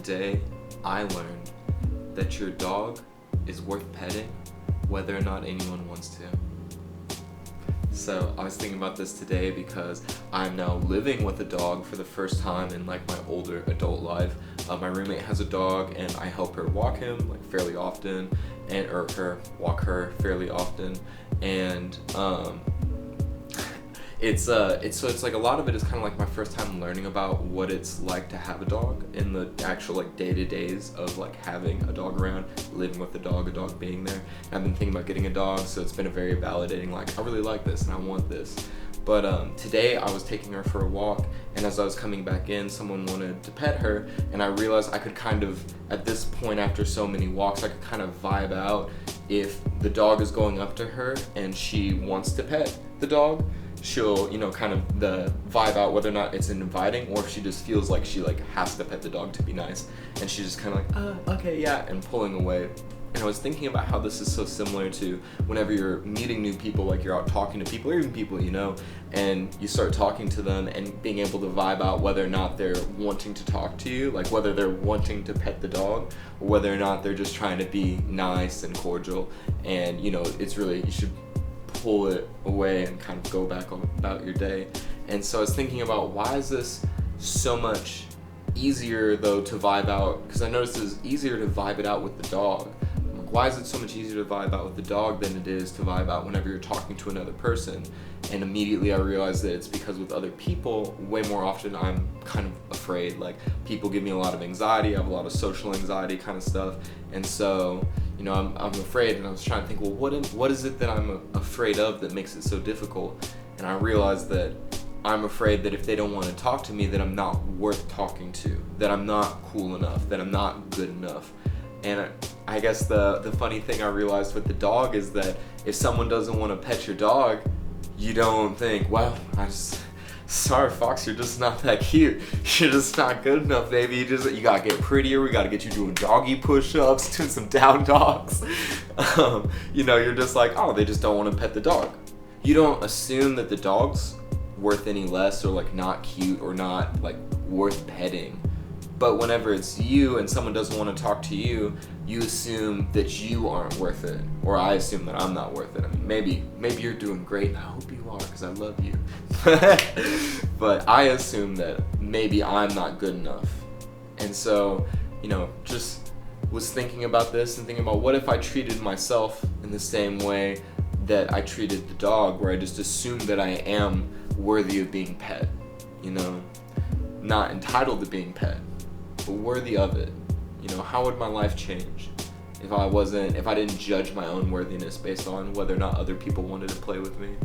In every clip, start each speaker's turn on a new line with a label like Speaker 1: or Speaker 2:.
Speaker 1: Today, I learned that your dog is worth petting whether or not anyone wants to. So I was thinking about this today because I'm now living with a dog for the first time in like my older adult life. My roommate has a dog and I help her walk him like fairly often, or walk her fairly often, and it's like a lot of it is kind of like my first time learning about what it's like to have a dog in the actual like day-to-days of like having a dog around, living with a dog being there. And I've been thinking about getting a dog, so it's been a very validating, like I really like this and I want this. But today I was taking her for a walk, and as I was coming back in, someone wanted to pet her, and I realized I could kind of, at this point after so many walks, I could kind of vibe out if the dog is going up to her and she wants to pet the dog. She'll, kind of the vibe out whether or not it's inviting, or if she just feels like she like has to pet the dog to be nice, and she's just kind of like, okay, yeah, and pulling away. And I was thinking about how this is so similar to whenever you're meeting new people, like you're out talking to people, or even people you know, and you start talking to them and being able to vibe out whether or not they're wanting to talk to you, like whether they're wanting to pet the dog, or whether or not they're just trying to be nice and cordial. And it's really, you should pull it away and kind of go back on about your day. And so I was thinking about, why is this so much easier though to vibe out? Because I noticed it's easier to vibe it out with the dog. Why is it so much easier to vibe out with the dog than it is to vibe out whenever you're talking to another person? And immediately I realized that it's because with other people, way more often I'm kind of afraid. Like, people give me a lot of anxiety, I have a lot of social anxiety kind of stuff. And so, I'm afraid, and I was trying to think, well, what is it that I'm afraid of that makes it so difficult? And I realized that I'm afraid that if they don't want to talk to me, that I'm not worth talking to, that I'm not cool enough, that I'm not good enough. And I guess the funny thing I realized with the dog is that if someone doesn't want to pet your dog, you don't think, well, sorry Fox, you're just not that cute. You're just not good enough, baby. You gotta get prettier. We gotta get you doing doggy push-ups, doing some down dogs. You're just like, oh, they just don't want to pet the dog. You don't assume that the dog's worth any less, or like not cute, or not like worth petting. But whenever it's you and someone doesn't want to talk to you, you assume that you aren't worth it. Or I assume that I'm not worth it. I mean, maybe you're doing great, and I hope you are, because I love you. But I assume that maybe I'm not good enough. And so, just was thinking about this and thinking about, what if I treated myself in the same way that I treated the dog, where I just assumed that I am worthy of being pet, not entitled to being pet, but worthy of it. How would my life change if I didn't judge my own worthiness based on whether or not other people wanted to play with me?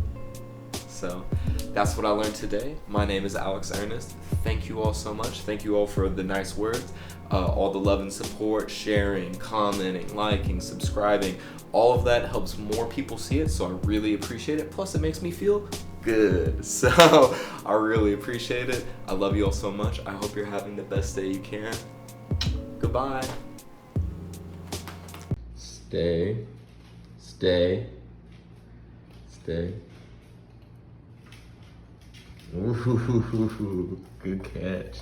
Speaker 1: So that's what I learned today. My name is Alex Earnest. Thank you all so much. Thank you all for the nice words, all the love and support, sharing, commenting, liking, subscribing. All of that helps more people see it, so I really appreciate it. Plus, it makes me feel good. So I really appreciate it. I love you all so much. I hope you're having the best day you can. Goodbye. Stay. Ooh, good catch.